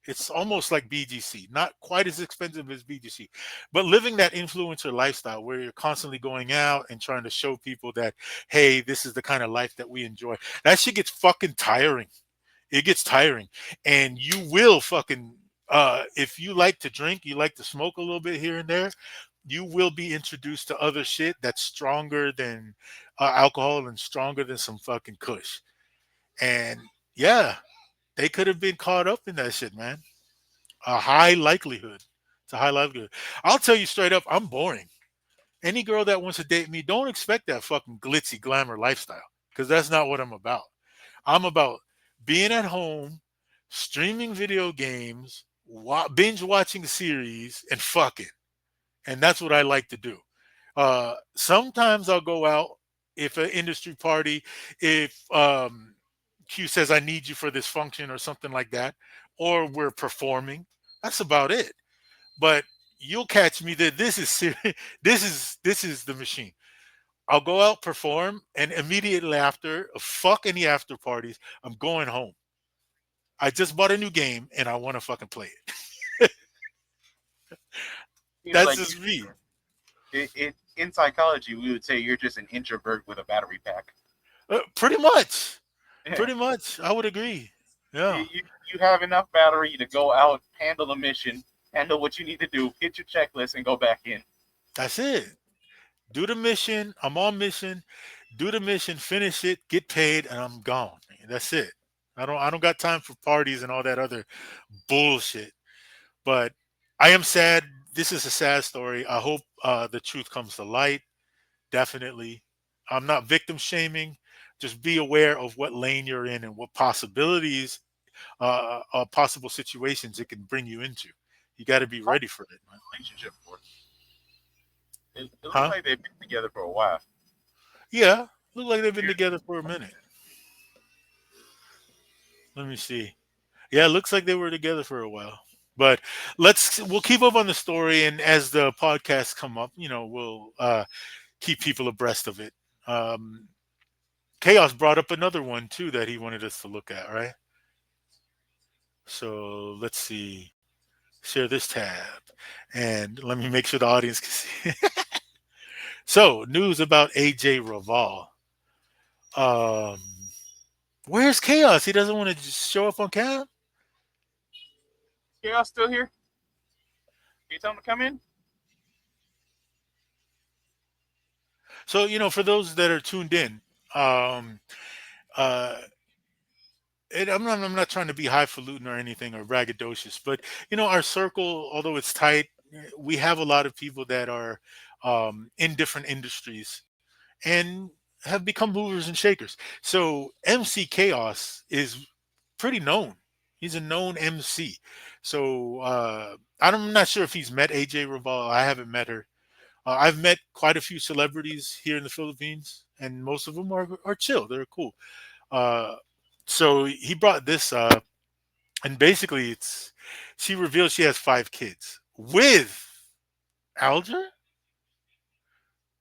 It's almost like BGC, not quite as expensive as BGC, but living that influencer lifestyle where you're constantly going out and trying to show people that, hey, this is the kind of life that we enjoy. That shit gets fucking tiring. It gets tiring, and you will fucking if you like to drink, you like to smoke a little bit here and there, you will be introduced to other shit that's stronger than alcohol and stronger than some fucking kush. And yeah, they could have been caught up in that shit, man. A high likelihood. It's a high likelihood. I'll tell you straight up, I'm boring. Any girl that wants to date me, don't expect that fucking glitzy glamour lifestyle, because that's not what I'm about. I'm about being at home, streaming video games, binge watching series, and fucking. And that's what I like to do. Sometimes I'll go out if an industry party, if Q says I need you for this function or something like that, or we're performing. That's about it. But you'll catch me that this is serious. This is the machine. I'll go out, perform, and immediately after, fuck any after parties, I'm going home. I just bought a new game and I want to fucking play it. Seems That's like just me. in psychology we would say you're just an introvert with a battery pack. Pretty much. Yeah. Pretty much. I would agree. You, Yeah. you you have enough battery to go out, handle the mission, handle what you need to do, hit your checklist, and go back in. That's it. Do the mission. I'm on mission. Do the mission, finish it, get paid, and I'm gone. That's it. I don't got time for parties and all that other bullshit. But I am sad. This is a sad story. I hope the truth comes to light. Definitely. I'm not victim shaming. Just be aware of what lane you're in and what possibilities, possible situations it can bring you into. You got to be How ready for it, man. relationship for? It looks Huh? like they've been together for a while. Yeah. Look like they've been together for a minute. Let me see. Yeah, it looks like they were together for a while. But we'll keep up on the story, and as the podcasts come up, we'll keep people abreast of it. Um, Chaos brought up another one too that he wanted us to look at, right? So let's see. Share this tab, and let me make sure the audience can see. So news about AJ Raval. Um, where's Chaos? He doesn't want to just show up on cam. Chaos still here? Can you tell him to come in? So for those that are tuned in, um, uh, I'm not trying to be highfalutin or anything or braggadocious, but our circle, although it's tight, we have a lot of people that are in different industries and have become movers and shakers. So MC Chaos is pretty known. He's a known MC. So I'm not sure if he's met AJ Raval. I haven't met her. I've met quite a few celebrities here in the Philippines, and most of them are chill. They're cool. Uh, so he brought this up, and basically, she reveals she has 5 kids with Alger.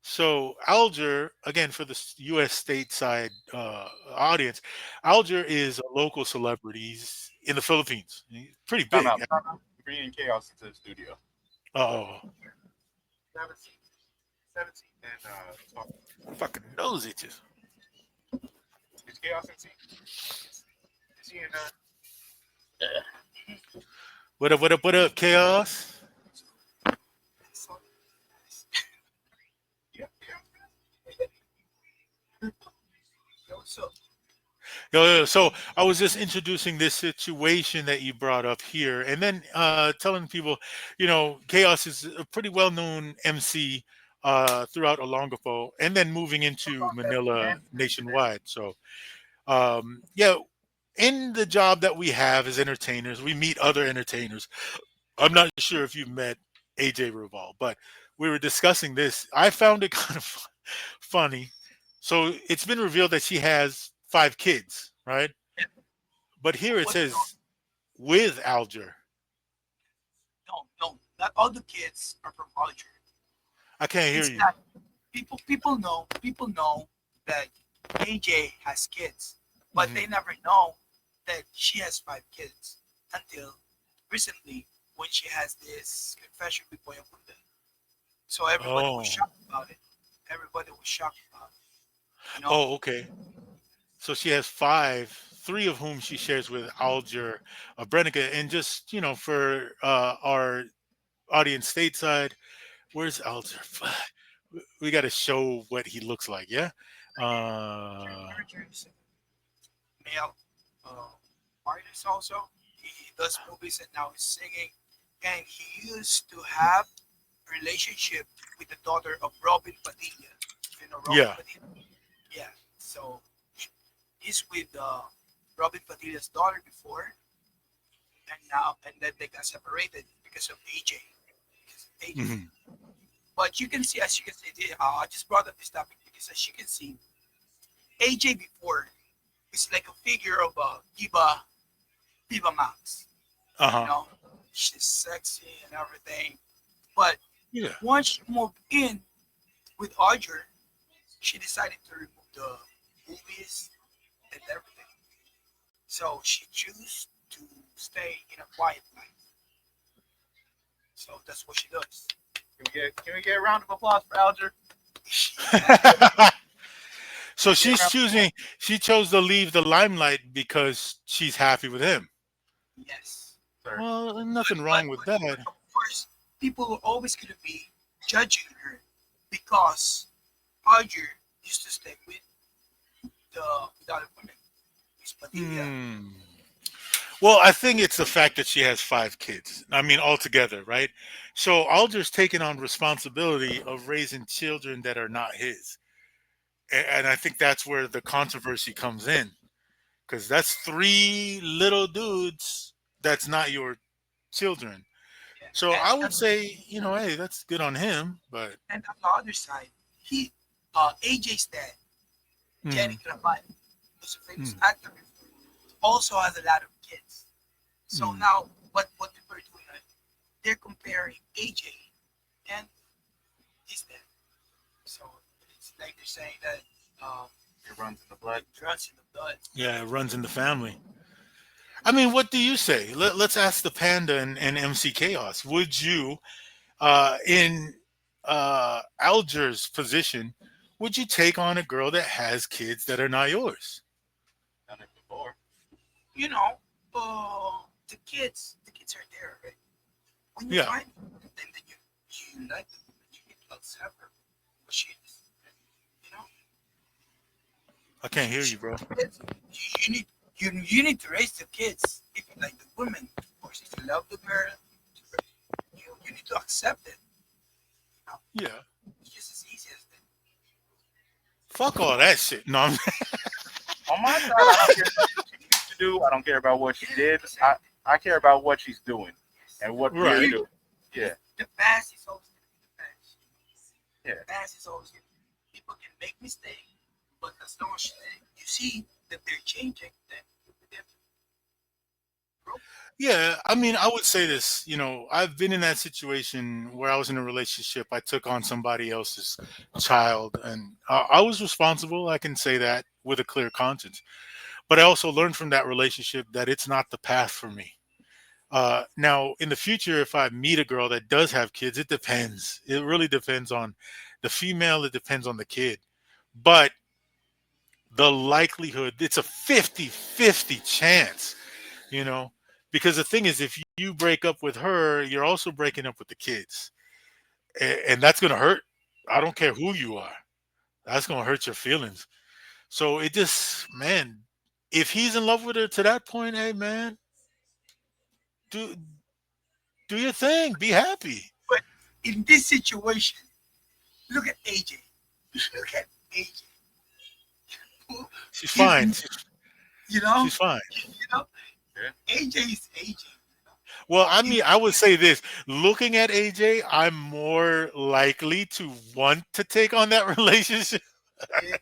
So Alger, again, for the U.S. stateside audience, Alger is a local celebrity. He's in the Philippines. He's pretty Time big. out. Time out. Bringing Chaos into the studio. Oh, 17. 17 and talk. fucking nose itches. Is Chaos MC? Is he in What up? What up? What up? Chaos. Yeah. Yo, what's up? Yo, so I was just introducing this situation that you brought up here, and then telling people, Chaos is a pretty well-known MC throughout Olongapo, and then moving into Manila nationwide. So, yeah, in the job that we have as entertainers, we meet other entertainers. I'm not sure if you've met AJ Raval, but we were discussing this. I found it kind of funny. So it's been revealed that she has 5 kids, right? But here it What? No, says with Alger. no. Not all the kids are from Alger. I can't hear It's you. that people know that AJ has kids, but Mhm. they never know that she has 5 kids until recently when she has this confession with Boy Abunda. So everybody was Oh, shocked about it. Everybody was shocked about it. oh, okay. So she has 5, 3 of whom she shares with Alger Brenica. And just, for our audience stateside, where's Alger? We got to show what he looks like, yeah? Uh, Male uh, artist also. He does movies and now he's singing. And he used to have a relationship with the daughter of Robin Padilla. You know Robin yeah. Padilla? Yeah. So he's with Robin Padilla's daughter before, and then they got separated because of AJ. Because of AJ. Mhm. But you can see, as you can see, I just brought up this topic because as you can see, AJ before is like a figure of Diva Max. Uh You huh. know, she's sexy and everything. But Yeah. once she moved in with Audrey, she decided to remove the movies and everything. So she chose to stay in a quiet life. So that's what she does. Can we get a round of applause for Alger? So Yeah, she's choosing. She chose to leave the limelight because she's happy with him. Yes. sir. Well, But, nothing but, wrong with but, that. but of course, people are always going to be judging her because Roger used to stay with other women. Miss Padilla. Hmm. Well, I think it's the fact that she has 5 kids. I mean, altogether, right? So Alder's taking on responsibility of raising children that are not his, and I think that's where the controversy comes in, because that's 3 little dudes that's not your children. Yeah. So And, I would and, say, hey, that's good on him, but and on the other side, AJ's dad, Jenny mm, Raval, who's a famous mm, actor, also has a lot of kids. So mm. now, what people are doing, they're comparing AJ and his dad. So it's like they're saying that um, It runs in the blood. it runs in the blood. Yeah, it runs in the family. I mean, what do you say? Let's ask the Panda and MC Chaos. Would you, in Alger's position, would you take on a girl that has kids that are not yours? Done it before. You know, the kids are there, right? When you Yeah, find them, then you like them, you need to accept her, what she is. You know, I can't hear she, you, bro. kids, you need to raise the kids if you like the woman. Of course, if you love the girl, you need to accept it. You know, Yeah. it's just as easy as that. Fuck all that shit. No, On my side, I don't care about what she used to do. I don't care about what she did. I care about what she's doing and what we're right. doing. Yeah, The past is always going to be the past. yeah. The past is always going to be. People can make mistakes, but as long as you see that they're changing, then they have to grow. Yeah, I mean, I would say this. I've been in that situation where I was in a relationship. I took on somebody else's child, and I was responsible. I can say that with a clear conscience. But I also learned from that relationship that it's not the path for me. Now, in the future, if I meet a girl that does have kids, it depends. It really depends on the female, it depends on the kid. But the likelihood, it's a 50-50 chance, you know, because the thing is, if you break up with her, you're also breaking up with the kids. And that's going to hurt. I don't care who you are, that's going to hurt your feelings. So it just, man, if he's in love with her to that point, hey, man, do do your thing. Be happy. But in this situation, look at AJ. Look at AJ. She's You, fine. you, you know, She's fine. you know, Yeah. AJ is AJ. Well, I You mean, I would say this. Looking at AJ, I'm more likely to want to take on that relationship. know,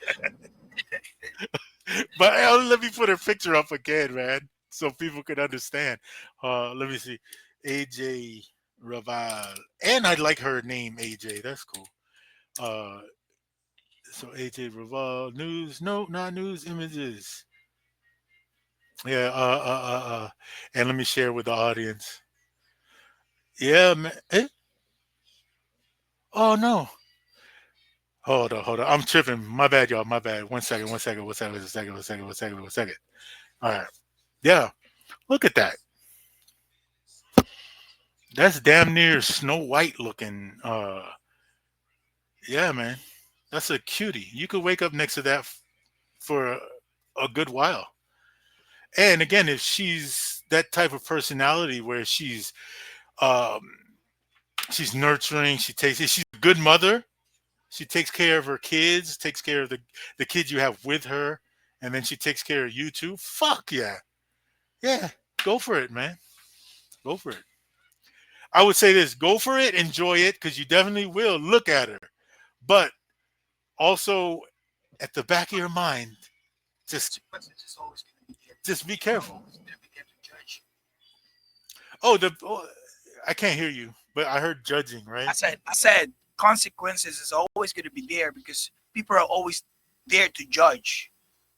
But let me put her picture up again, man, so people can understand. Let me see. AJ Raval. And I like her name, AJ. That's cool. Uh, so AJ Raval. News. No, not news. Images. Yeah. And let me share with the audience. Yeah, man. Eh? Oh, no. Hold on, hold on. I'm tripping. My bad, y'all. My bad. One second, one second, one second, one second, one second, one second, one second. All right. Yeah. Look at that. That's damn near Snow White looking. Yeah, man. That's a cutie. You could wake up next to that for a good while. And again, if she's that type of personality where um she's nurturing, she's a good mother. She takes care of her kids, takes care of the kids you have with her, and then she takes care of you too. Fuck yeah. Yeah. Go for it, man. Go for it. I would say this, go for it, enjoy it, because you definitely will look at her. But also at the back of your mind, just consequences is always going to be there just because be people are careful. always going to be there to judge. I can't hear you, but I heard judging, right? I said consequences is always going to be there because people are always there to judge.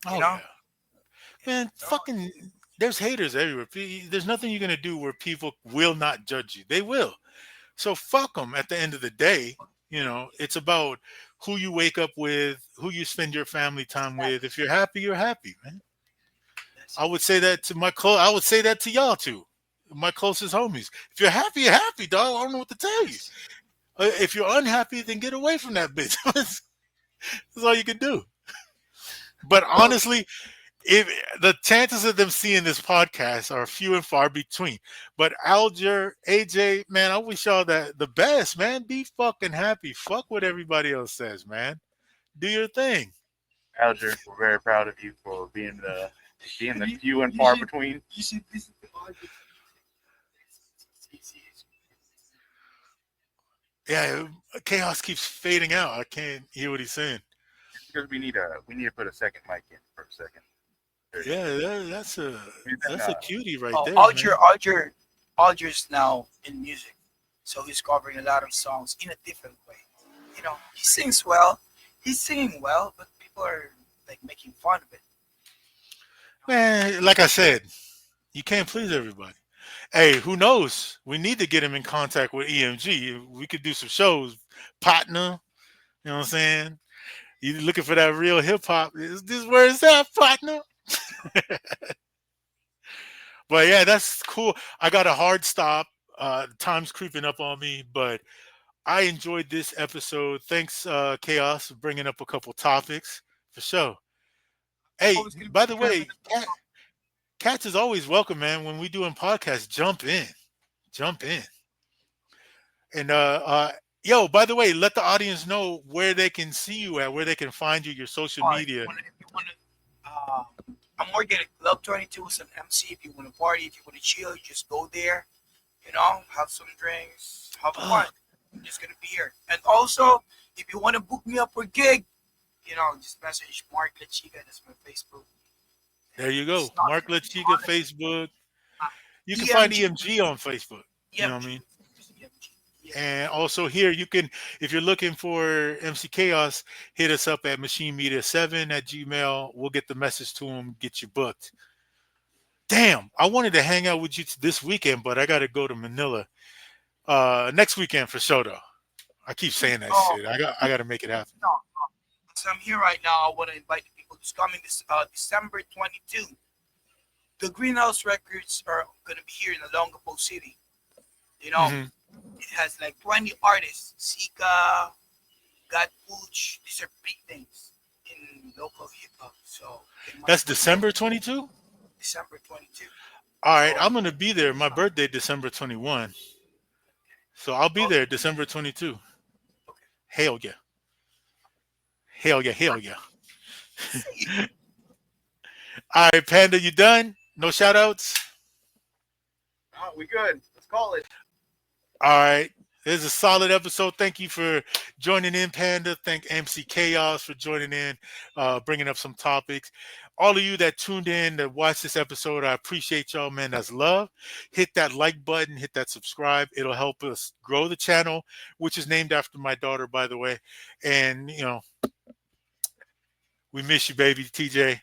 You Oh know, yeah. Man, fucking there's haters everywhere. There's nothing you're gonna do where people will not judge you. They will. So fuck them at the end of the day. It's about who you wake up with, who you spend your family time with. Exactly. If you're happy, you're happy, man. That's I it. would say that to I would say that to y'all too, my closest homies. If you're happy, you're happy, dog. I don't know what to tell you. Yes. If you're unhappy, then get away from that bitch. That's all you can do. But Well, honestly, if the chances of them seeing this podcast are few and far between. But Alger, AJ, man, I wish y'all the best, man. Be fucking happy. Fuck what everybody else says, man. Do your thing. Alger, we're very proud of you for being the you, few and you far should between. you should listen to all your Yeah, chaos keeps fading out. I can't hear what he's saying. It's because we need to put a second mic in for a second. There it is. Yeah, that's a And then, that's a cutie right Oh, there, man. Alger's now in music, so he's covering a lot of songs in a different way. He sings well. He's singing well, but people are like making fun of it. Man, like I said, you can't please everybody. Hey, who knows? We need to get him in contact with EMG. We could do some shows, partner. You know what I'm saying? You looking for that real hip hop? Is this where it's at, partner? But yeah, that's cool. I got a hard stop. Time's creeping up on me, but I enjoyed this episode. Thanks, Chaos, for bringing up a couple topics for sure. Hey, Always gonna by be the 30 way, minutes long. Cats is always welcome, man. When we doing podcasts, jump in, and yo, by the way, let the audience know where they can see you at, where they can find you, your social media. If you wanna, I'm working at Club 22 as an MC. If you wanna party, if you wanna chill, you just go there. Have some drinks, have fun. Fuck, I'm just gonna be here. And also, if you wanna book me up for a gig, just message Mark Lachiga. That's my Facebook. there you It's go. Mark nothing. Lachiga, Honestly, Facebook. uh, You can find EMG, EMG on Facebook. You know what I EMG, mean? EMG, And also here, you can, if you're looking for MC Chaos, hit us up at machinemedia7 at Gmail. We'll get the message to him, get you booked. Damn, I wanted to hang out with you this weekend, but I got to go to Manila next weekend for sure, though. I keep saying that Oh, shit. I got to make it happen. no. So I'm here right now. I want to invite the people who's coming this December 22. The Greenhouse Records are going to be here in Olongapo City. You know, Hmm. it has like 20 artists. Sika, God Pooch. These are big names in local hip hop. So they might That's put you December 22. December 22. All right, So, I'm gonna be there. My birthday, December 21. So I'll be oh, there December 22. okay. Hell yeah. Hell yeah. Hell yeah. See, All right, Panda, you done? No shout outs? Oh, we good. Let's call it. All right. This is a solid episode. Thank you for joining in, Panda. Thank MC Chaos for joining in, bringing up some topics. All of you that tuned in to watch this episode, I appreciate y'all, man. That's love. Hit that like button, hit that subscribe. It'll help us grow the channel, which is named after my daughter, by the way. And, we miss you, baby, TJ.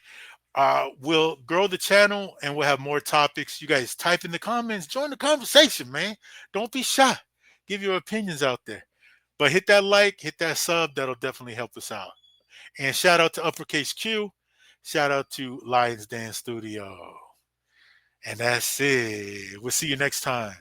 We'll grow the channel and we'll have more topics. You guys type in the comments, join the conversation, man. Don't be shy. Give your opinions out there. But hit that like, hit that sub. That'll definitely help us out. And shout out to Uppercase Q. Shout out to Lions Den Studio. And that's it. We'll see you next time.